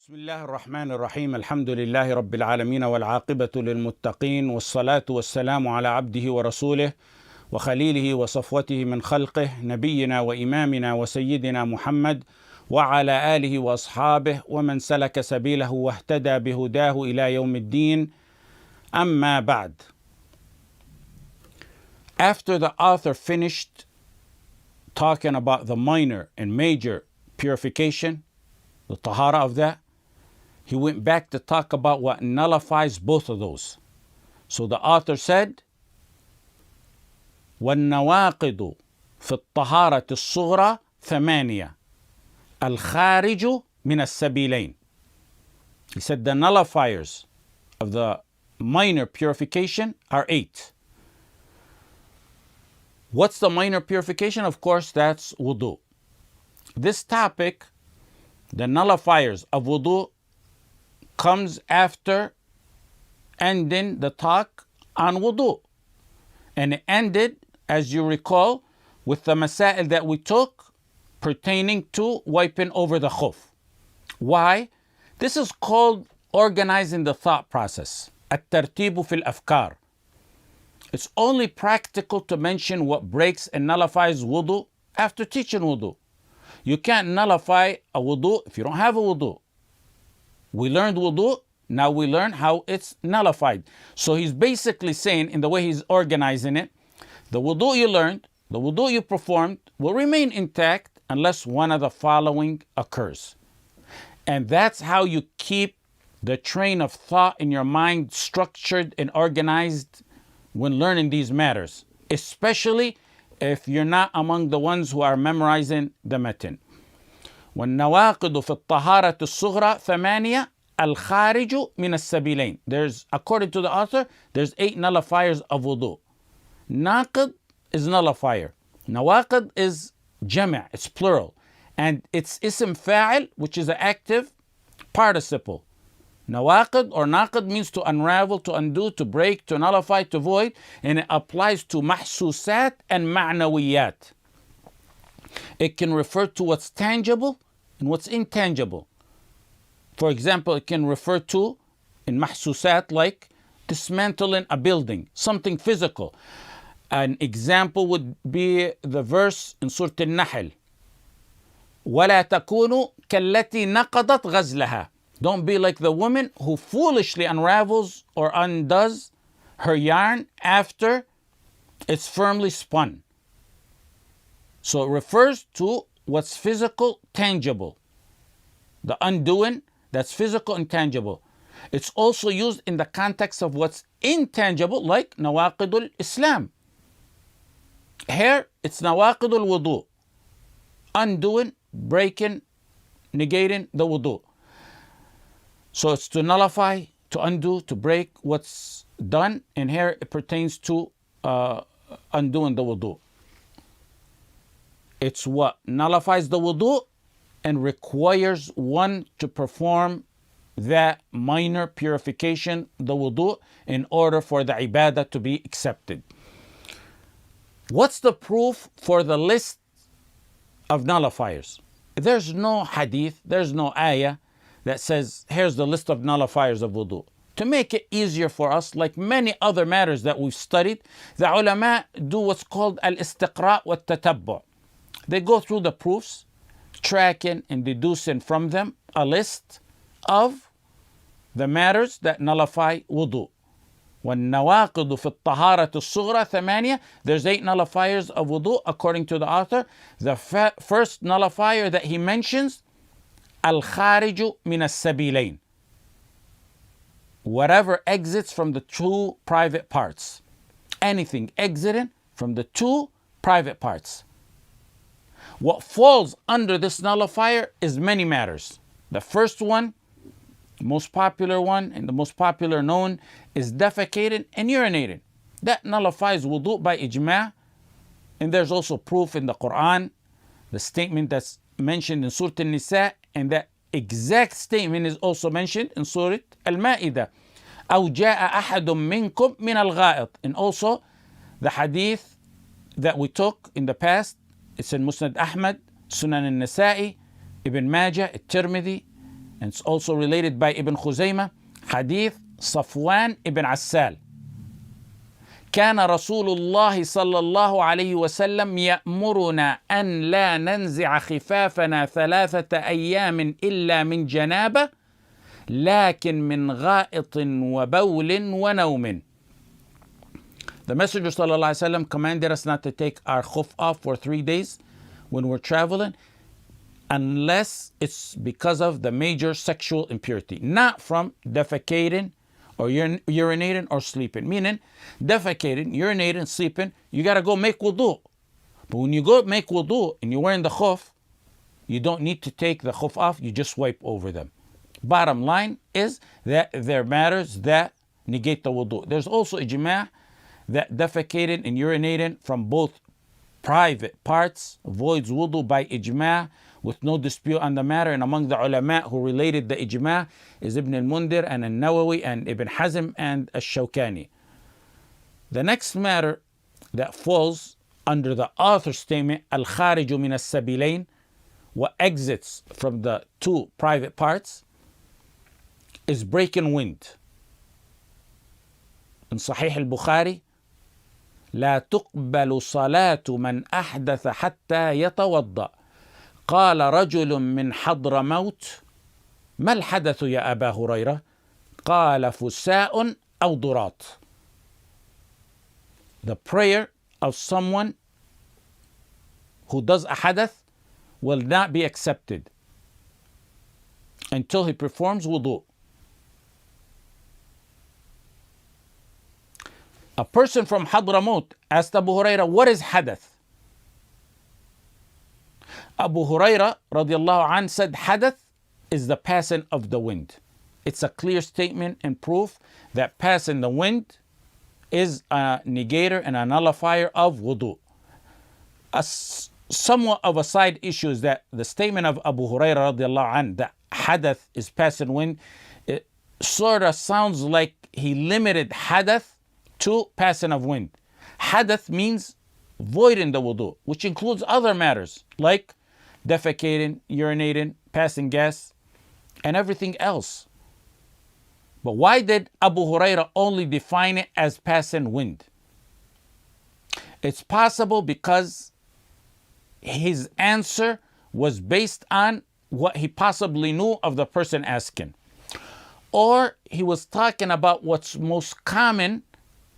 بسم الله الرحمن الرحيم. الحمد لله رب العالمين والعاقبة للمتقين والصلاة والسلام على عبده ورسوله وخليله وصفوته من خلقه نبينا وإمامنا وسيدنا محمد وعلى آله وأصحابه ومن سلك سبيله واهتدى بهداه إلى يوم الدين. أما بعد. After the author finished talking about the minor and major purification, the tahara of that, he went back to talk about what nullifies both of those. So the author said, وَالنَّوَاقِدُ فِي الطَّهَارَةِ الصُّغْرَى ثَمَانِيَةٌ الْخَارِجُ مِنَ السَّبِيلَيْنِ. He said the nullifiers of the minor purification are 8. What's the minor purification? Of course, that's wudu. This topic, the nullifiers of wudu, comes after ending the talk on wudu. And it ended, as you recall, with the masail that we took pertaining to wiping over the khuf. Why? This is called organizing the thought process. الترتيب في الأفكار. It's only practical to mention what breaks and nullifies wudu after teaching wudu. You can't nullify a wudu if you don't have a wudu. We learned wudu, now we learn how it's nullified. So he's basically saying, in the way he's organizing it, the wudu you learned, the wudu you performed will remain intact unless one of the following occurs. And that's how you keep the train of thought in your mind structured and organized when learning these matters, especially if you're not among the ones who are memorizing the matan. وَالنَّوَاقِدُ فِي الطَّهَارَةِ الصُّغْرَى ثَمَانِيَةٌ الْخَارِجُ مِنَ السَّبِيلَيْنِ. There's, according to the author, there's 8 nullifiers of wudu. Naqid is nullifier. Nawaqid is jama', it's plural. And it's ism fa'il, which is an active participle. Nawaqid or naqid means to unravel, to undo, to break, to nullify, to void. And it applies to mahsusat and ma'nawiyat. It can refer to what's tangible and what's intangible. For example, it can refer to, in mahsusat, like dismantling a building, something physical. An example would be the verse in Surah Al-Nahl. وَلَا تَكُونُوا كَالَّتِي نَقَضَتْ غَزْلَهَا. Don't be like the woman who foolishly unravels or undoes her yarn after it's firmly spun. So it refers to what's physical, tangible. The undoing, that's physical and tangible. It's also used in the context of what's intangible, like nawaqidul Islam. Here, it's nawaqidul wudu. Undoing, breaking, negating the wudu. So it's to nullify, to undo, to break what's done. And here it pertains to undoing the wudu. It's what nullifies the wudu and requires one to perform that minor purification, the wudu, in order for the ibadah to be accepted. What's the proof for the list of nullifiers? There's no hadith, there's no ayah that says, here's the list of nullifiers of wudu. To make it easier for us, like many other matters that we've studied, the ulama do what's called al-istiqra' wa tatabbu'. They go through the proofs, tracking and deducing from them a list of the matters that nullify wudu. وَالنَّوَاقِدُ فِي الطَّهَارَةِ الصُّغْرَى ثَمَانِيَةٌ. There's 8 nullifiers of wudu according to the author. The first nullifier that he mentions, الْخَارِجُ مِنَ السَّبِيلَيْنِ. Whatever exits from the 2 private parts. Anything exiting from the 2 private parts. What falls under this nullifier is many matters. The first one, the most popular one, and the most popular known is defecating and urinating. That nullifies wudu by ijma'. And there's also proof in the Quran, the statement that's mentioned in Surah An-Nisa, and that exact statement is also mentioned in Surah Al-Ma'idah. أَوْ جَاءَ أَحَدٌ مِّنكُمْ مِنَ الْغَائِطِ. And also the hadith that we took in the past, it's in Musnad Ahmad, Sunan al-Nasa'i, Ibn Majah, At-Tirmidhi, and it's also related by Ibn Khuzaymah, Hadith Safwan ibn Assal. كان رسول الله صلى الله عليه وسلم يأمرنا أن لا ننزع خفافنا 3 أيام إلا من جنابة لكن من غائط وبول ونوم. The Messenger صلى الله عليه وسلم commanded us not to take our khuf off for 3 days when we're traveling unless it's because of the major sexual impurity, not from defecating or urinating or sleeping. Meaning, defecating, urinating, sleeping, you got to go make wudu. But when you go make wudu and you're wearing the khuf, you don't need to take the khuf off, you just wipe over them. Bottom line is that there are matters that negate the wudu. There's also ijma' that defecating and urinating from both private parts voids wudu by ijma' with no dispute on the matter. And among the ulama who related the ijma' is Ibn al-Mundir and al-Nawawi and Ibn Hazm and al-Shawkani. The next matter that falls under the author's statement, al-khariju min as-sabilain, what exits from the 2 private parts, is breaking wind. In Sahih al-Bukhari, لا تقبل صلاة من أحدث حتى يتوضأ. قال رجل من حضرموت ما الحدث يا أبا هريرة؟ قال فساء أو ضراط. The prayer of someone who does a hadath will not be accepted until he performs wudu. A person from Hadramaut asked Abu Huraira, what is hadath? Abu Huraira radiallahu anh said, hadath is the passing of the wind. It's a clear statement and proof that passing the wind is a negator and a nullifier of wudu. Somewhat of a side issue is that the statement of Abu Huraira radiallahu anh, that hadath is passing wind, it sort of sounds like he limited hadath to passing of wind. Hadath means voiding the wudu, which includes other matters like defecating, urinating, passing gas, and everything else. But why did Abu Huraira only define it as passing wind? It's possible because his answer was based on what he possibly knew of the person asking. Or he was talking about what's most common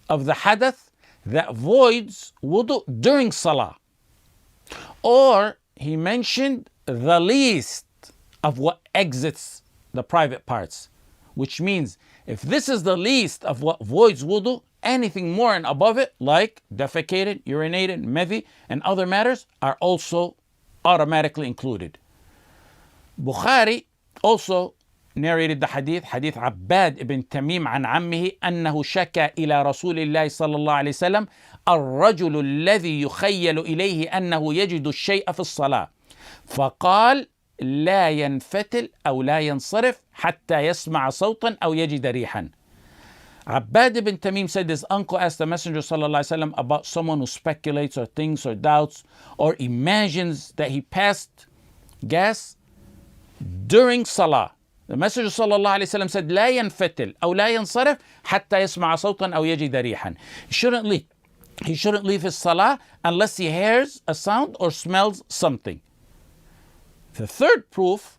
of the hadath that voids wudu during salah. Or he mentioned the least of what exits the private parts, which means if this is the least of what voids wudu, anything more and above it, like defecated, urinated, medhi, and other matters, are also automatically included. Bukhari also narrated the hadith Abbad ibn Tamim عن عمه أنه شكى إلى رسول الله صلى الله عليه وسلم الرجل الذي يخيل إليه أنه يجد الشيء في الصلاة فقال لا ينفتل أو لا ينصرف حتى يسمع صوتا أو يجد ريحا. Abbad ibn Tamim said his uncle asked the Messenger sallallahu alaihi wasallam about someone who speculates or thinks or doubts or imagines that he passed gas during salah. The Messenger sallallahu alaihi wasallam said لا ينفتل أو لا ينصرف حتى يسمع صوتا أو يجد ريحا. He shouldn't leave his salah unless he hears a sound or smells something. The third proof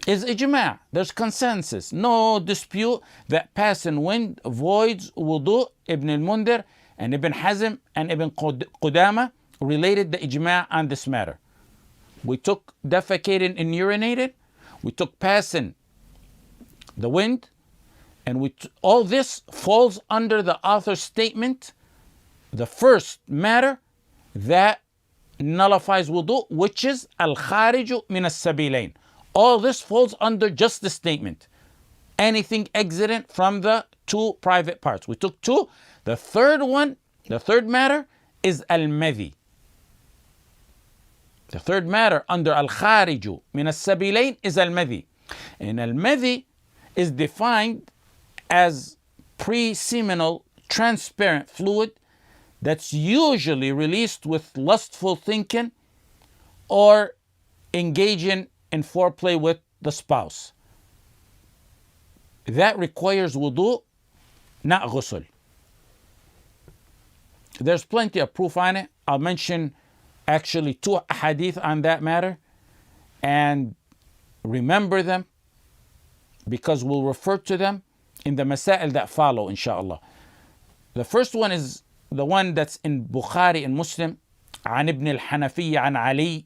is ijma'. There's consensus, no dispute that passing wind voids wudu. Ibn al-Mundir and Ibn Hazm and Ibn Qudama related the ijma' on this matter. We took defecating and urinating, we took passing the wind, and all this falls under the author's statement, the first matter that nullifies wudu, which is al-khariju min as-sabilain. All this falls under just the statement. Anything exiting from the 2 private parts. We took 2. The third one, the third matter is al-madhi. The third matter under al-khariju min as-sabilain is al-madhi. And al-madhi is defined as pre-seminal transparent fluid that's usually released with lustful thinking or engaging in foreplay with the spouse. that requires wudu, not ghusl. There's plenty of proof on it. I'll mention actually 2 hadith on that matter, and remember them because we'll refer to them in the masail that follow, inshallah. The first one is the one that's in Bukhari and Muslim. عن ابن الحنفية عن علي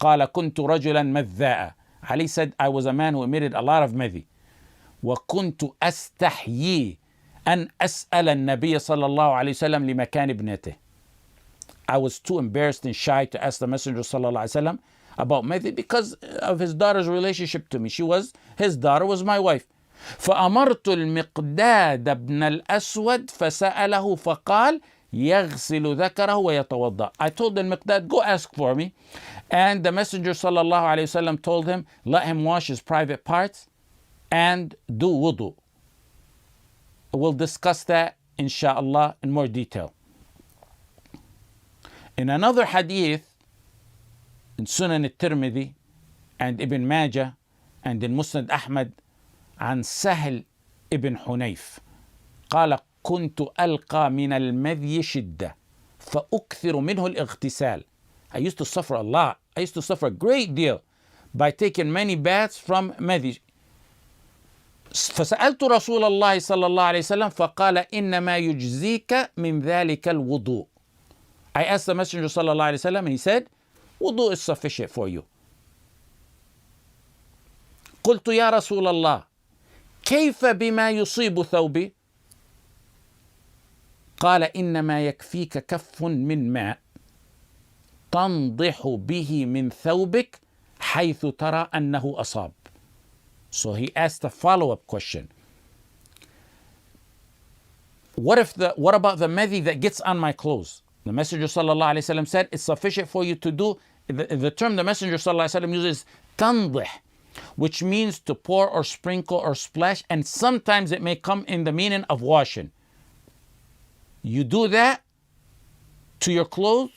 قال كنت رجلا مذاء. Ali said, I was a man who emitted a lot of madhi. وكنت أستحيي أن أسأل النبي صلى الله عليه وسلم لمكان ابنته. I was too embarrassed and shy to ask the Messenger صلى الله عليه وسلم about madhi because of his daughter's relationship to me. His daughter was my wife. فأمرت المقداد بن الأسود فسأله فقال يغسل ذكره ويتوضأ. I told the Miqdad, go ask for me. And the Messenger صلى الله عليه وسلم told him, let him wash his private parts and do wudu. We'll discuss that inshallah in more detail. In another hadith in Sunan al-Tirmidhi and Ibn Majah and in Musnad Ahmad عن سهل ابن حنيف قال كنت ألقى من المذي شدة فأكثر منه الاغتسال. I used to suffer a lot. I used to suffer a great deal by taking many baths from madhi. فسألت رسول الله صلى الله عليه وسلم فقال إنما يجزيك من ذلك الوضوء. I asked the Messenger صلى الله عليه وسلم and he said, wudu is sufficient for you. قلت يا رسول الله كيف بما يصيب ثوبي؟ قال إنما يكفيك كف من ماء تنضح به من ثوبك حيث ترى أنه أصاب. So he asked a follow-up question. What about the madhi that gets on my clothes? The Messenger sallallahu alaihi wasallam said it's sufficient for you to do. The term the Messenger sallallahu alaihi wasallam uses tandih, which means to pour or sprinkle or splash, and sometimes it may come in the meaning of washing. You do that to your clothes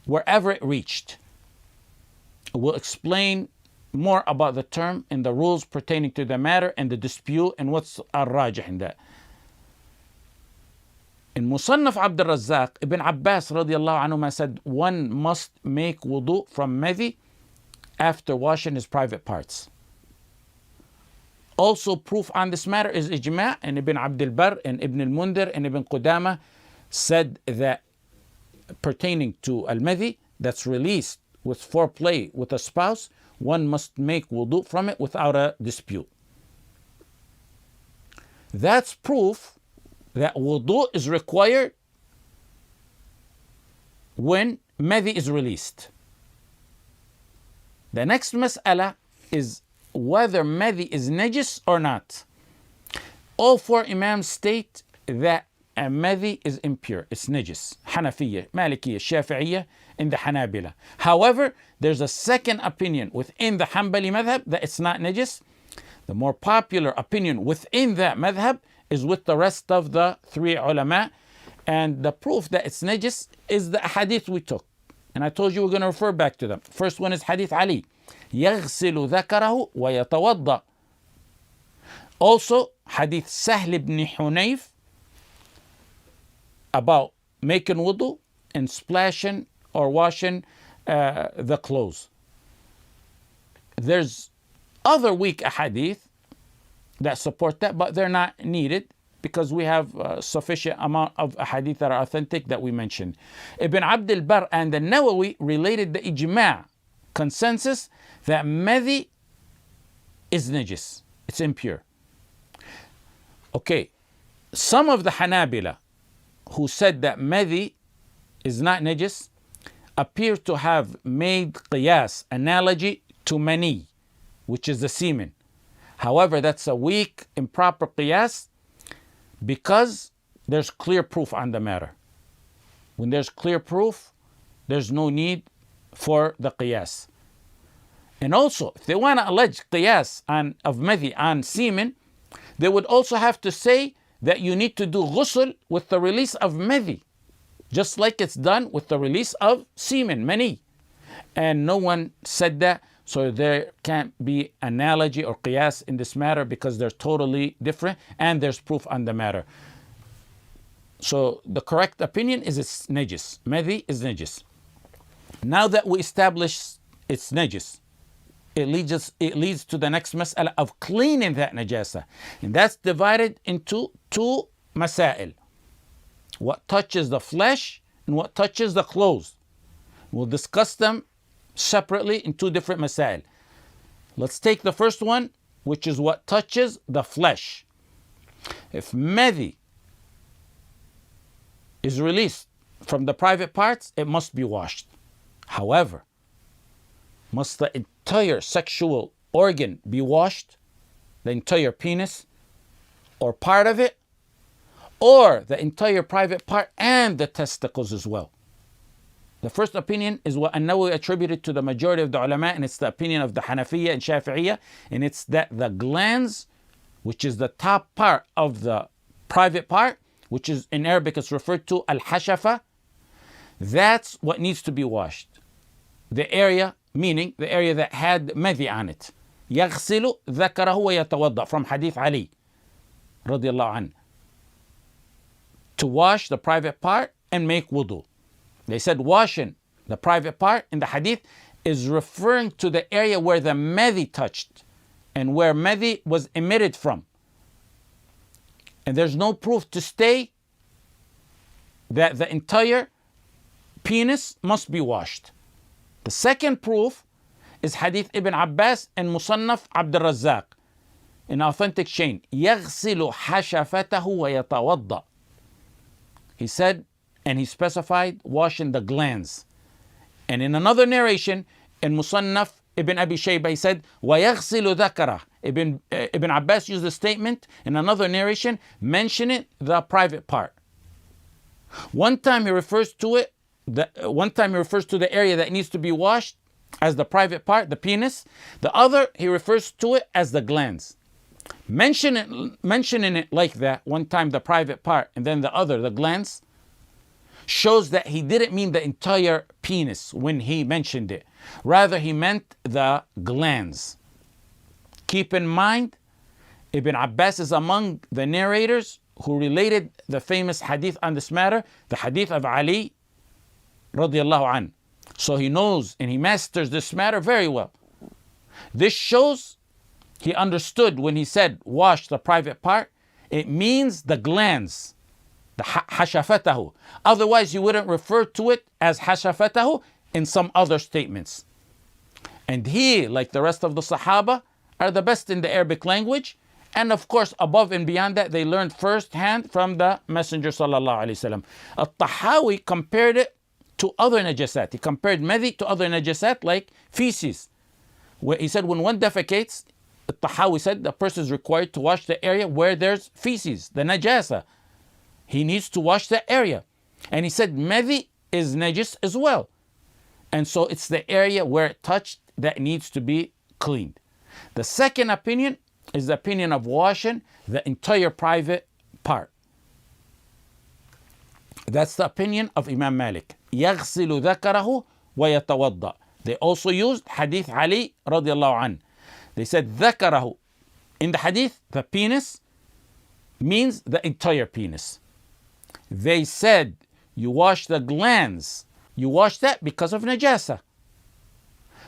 wherever it reached. We'll explain more about the term and the rules pertaining to the matter and the dispute and what's al-rajih in that. In Musannaf Abd al-Razzaq, Ibn Abbas radiallahu anhuma said one must make wudu from madhi after washing his private parts. Also proof on this matter is ijma', and Ibn Abd al-Barr and Ibn al-Mundhir and Ibn Qudama said that pertaining to al-madhi that's released with foreplay with a spouse, one must make wudu from it without a dispute. That's proof that wudu is required when madhi is released. The next mas'ala is whether madhi is najis or not. All 4 imams state that a madhi is impure, it's najis. Hanafiyya, Malikiyya, Shafi'iyya, and the Hanabila. However, there's a second opinion within the Hanbali madhab that it's not najis. The more popular opinion within that madhab is with the rest of the 3 ulama, and the proof that it's najis is the hadith we took. And I told you we're going to refer back to them. First one is hadith Ali. يغسل ذكره ويتوضأ. Also, hadith Sahl ibn Hunayf about making wudu and splashing or washing the clothes. There's other weak ahadith that support that, but they're not needed because we have a sufficient amount of ahadith that are authentic that we mentioned. Ibn Abd al-Barr and the Nawawi related the ijma' consensus that madhi is najis, it's impure. Okay, some of the Hanabila who said that madhi is not najis appear to have made qiyas, analogy to mani, which is the semen. However, that's a weak, improper qiyas because there's clear proof on the matter. When there's clear proof, there's no need for the qiyas. And also, if they want to allege qiyas of madhi on semen, they would also have to say that you need to do ghusl with the release of madhi, just like it's done with the release of semen, mani. And no one said that, So there can't be analogy or qiyas in this matter because they're totally different and there's proof on the matter. So the correct opinion is it's najis. Madhi is najis. Now that we establish it's najis, it leads to the next mas'ala of cleaning that najasa. And that's divided into two masail. What touches the flesh and what touches the clothes. We'll discuss them separately in two different masail. Let's take the first one, which is what touches the flesh. If madhi is released from the private parts, it must be washed. However, must the entire sexual organ be washed? The entire penis or part of it? Or the entire private part and the testicles as well? The first opinion is what An-Nawawi attributed to the majority of the ulama, and it's the opinion of the Hanafiya and Shafi'iyya, and it's that the glands, which is the top part of the private part, which is in Arabic it's referred to al-hashafa, that's what needs to be washed. The area, meaning the area that had madhi on it. يغسل ذكره ويتوضأ, from Hadith Ali radiallahu anh, to wash the private part and make wudu. They said washing the private part in the hadith is referring to the area where the madhi touched and where madhi was emitted from. And there's no proof to stay that the entire penis must be washed. The second proof is Hadith Ibn Abbas and Musannaf Abd al-Razzaq in authentic chain. يغسل حشفته ويتوضأ. He said, and he specified washing the glands. And in another narration, in Musannaf Ibn Abi Shaybah, he said, وَيَغْسِلُ ذَكَرَهُ. Ibn Abbas used the statement in another narration, mentioning the private part. One time he refers to the area that needs to be washed as the private part, the penis. The other, he refers to it as the glands. Mentioning it like that, one time the private part and then the other, the glands, shows that he didn't mean the entire penis when he mentioned it. Rather, he meant the glands. Keep in mind, Ibn Abbas is among the narrators who related the famous hadith on this matter, the hadith of Ali radiallahu anh. So he knows and he masters this matter very well. This shows he understood when he said wash the private part, it means the glands, the hashafatahu. Otherwise, you wouldn't refer to it as hashafatahu in some other statements. And he, like the rest of the Sahaba, are the best in the Arabic language. And of course, above and beyond that, they learned firsthand from the Messenger sallallahu alaihi wasallam. Al-Tahawi compared it to other najasat. He compared madhi to other najasat like feces. Where he said when one defecates, Al-Tahawi said the person is required to wash the area where there's feces, the najasa. He needs to wash that area. And he said madhi is najis as well. And so it's the area where it touched that needs to be cleaned. The second opinion is the opinion of washing the entire private part. That's the opinion of Imam Malik. يَغْسِلُ ذَكَرَهُ وَيَتَوَضَّأ. They also used Hadith Ali radiallahu anh. They said ذَكَرَهُ. In the Hadith, the penis means the entire penis. They said you wash the glands. You wash that because of najasa.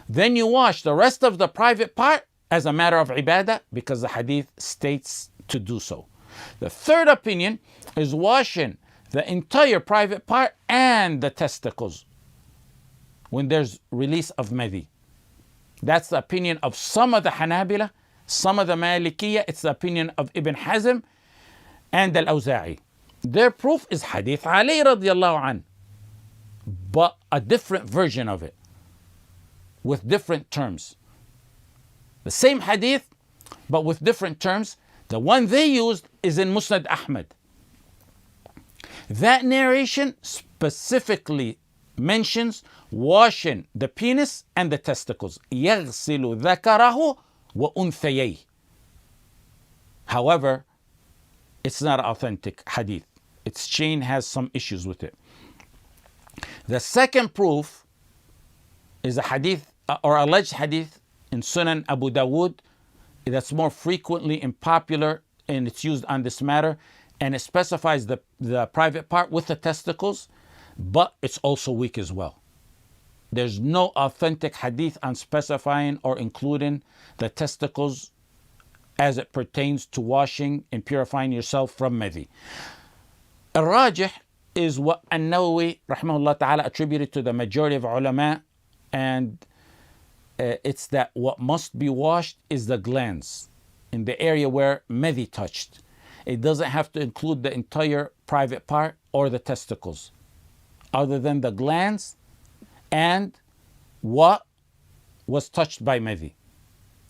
Then you wash the rest of the private part as a matter of ibadah because the hadith states to do so. The third opinion is washing the entire private part and the testicles when there's release of madhi. That's the opinion of some of the Hanabila, some of the Malikiyya. It's the opinion of Ibn Hazm and Al-Awza'i. Their proof is Hadith Ali radiallahu anh, but a different version of it with different terms. The same hadith, but with different terms. The one they used is in Musnad Ahmad. That narration specifically mentions washing the penis and the testicles. يَغْسِلُ ذَكَرَهُ وَأُنْثَيَيْهِ. However, it's not authentic hadith. Its chain has some issues with it. The second proof is a hadith or alleged hadith in Sunan Abu Dawood that's more frequently and popular, and it's used on this matter, and it specifies the private part with the testicles, but it's also weak as well. There's no authentic hadith on specifying or including the testicles as it pertains to washing and purifying yourself from madhi. Al-Rajih is what An-Nawawi rahimahullah ta'ala attributed to the majority of ulama, and it's that what must be washed is the glands in the area where madhi touched. It doesn't have to include the entire private part or the testicles, other than the glands and what was touched by madhi.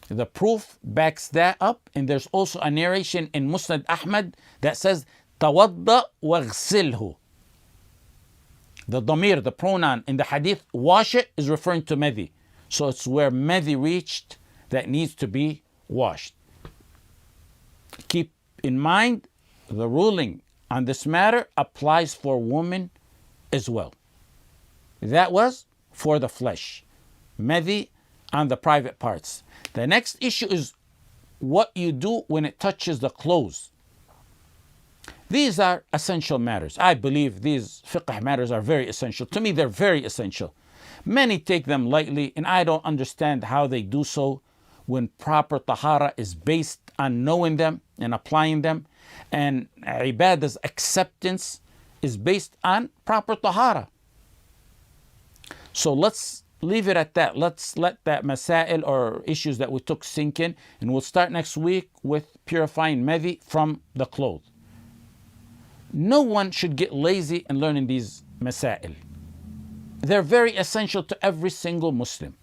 The proof backs that up, and there's also a narration in Musnad Ahmad that says tawadda waghsilhu. The damir, the pronoun in the hadith, wash it, is referring to madhi. So it's where madhi reached that needs to be washed. Keep in mind, the ruling on this matter applies for women as well. That was for the flesh, madhi on the private parts. The next issue is what you do when it touches the clothes. These are essential matters. I believe these fiqh matters are very essential. To me, they're very essential. Many take them lightly, and I don't understand how they do so when proper tahara is based on knowing them and applying them, and ibadah's acceptance is based on proper tahara. So let's leave it at that. Let's let that masail or issues that we took sink in, and we'll start next week with purifying madhi from the clothes. No one should get lazy in learning these masail. They're very essential to every single Muslim.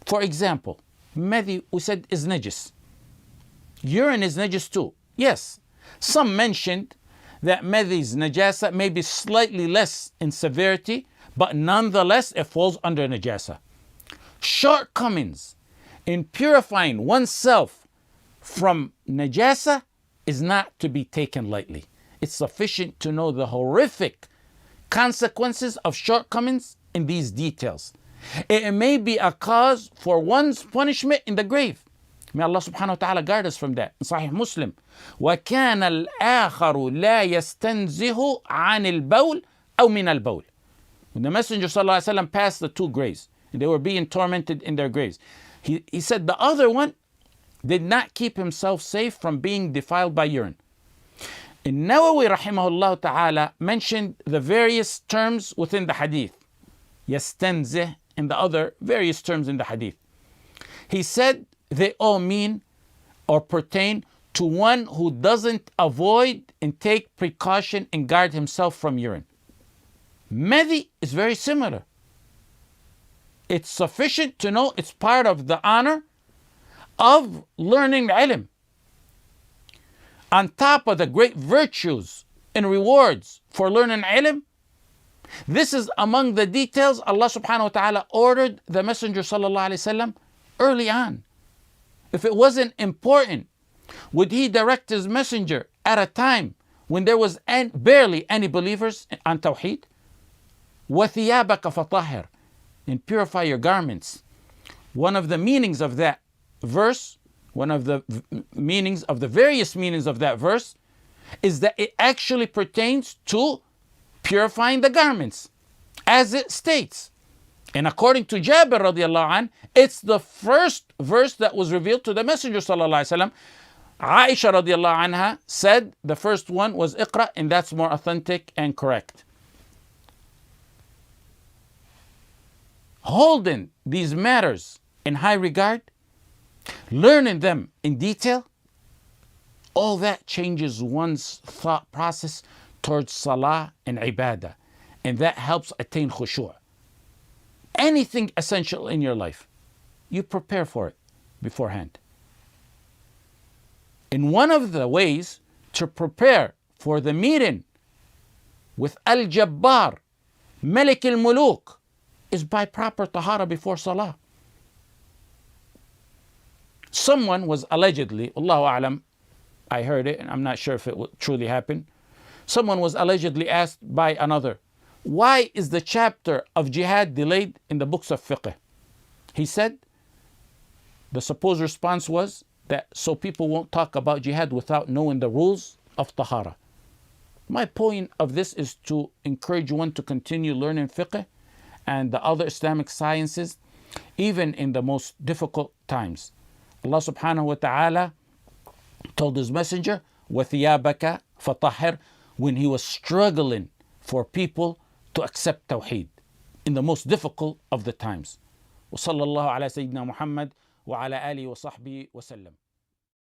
For example, madhi, we said, is najis. Urine is najis too. Yes, some mentioned that madhi's najasa may be slightly less in severity, but nonetheless it falls under najasa. Shortcomings in purifying oneself from najasa is not to be taken lightly. It's sufficient to know the horrific consequences of shortcomings in these details. It may be a cause for one's punishment in the grave. May Allah subhanahu wa ta'ala guard us from that. In Sahih Muslim, وَكَانَ الْآخَرُ لَا يَسْتَنْزِهُ عَنِ الْبَوْلِ أَوْ مِنَ الْبَوْلِ. When the Messenger ﷺ passed the two graves, and they were being tormented in their graves, he said the other one did not keep himself safe from being defiled by urine. And Nawawi rahimahullah ta'ala mentioned the various terms within the hadith. Yastanzih and the other various terms in the hadith. He said they all mean or pertain to one who doesn't avoid and take precaution and guard himself from urine. Madhi is very similar. It's sufficient to know it's part of the honor of learning ilm. On top of the great virtues and rewards for learning ilm, this is among the details Allah subhanahu wa ta'ala ordered the Messenger sallallahu alaihi wasallam early on. If it wasn't important, would he direct his messenger at a time when there was barely any believers on Tawheed? وَثِيَابَكَ فَطَهِّرْ, and purify your garments. One of the meanings of that verse, one of the meanings of the various meanings of that verse, is that it actually pertains to purifying the garments, as it states. And according to Jabir radiallahu anh, it's the first verse that was revealed to the Messenger sallallahu alaihi wasallam. Aisha radiallahu anha said the first one was Iqra, and that's more authentic and correct. Holding these matters in high regard, learning them in detail, all that changes one's thought process towards salah and ibadah, and that helps attain khushu'. Anything essential in your life, you prepare for it beforehand. And one of the ways to prepare for the meeting with Al-Jabbar, Malik al-Muluk, is by proper tahara before salah. Someone was allegedly, Allahu A'lam, I heard it and I'm not sure if it truly happened. Someone was allegedly asked by another, why is the chapter of jihad delayed in the books of fiqh? He said, The supposed response was that so people won't talk about jihad without knowing the rules of tahara. My point of this is to encourage one to continue learning fiqh and the other Islamic sciences, even in the most difficult times. Allah subhanahu wa ta'ala told His Messenger, وَثِيَابَكَ فَطَهِّرْ, when He was struggling for people to accept Tawheed in the most difficult of the times. وصلى الله على سيدنا محمد وعلى آله وصحبه وسلم.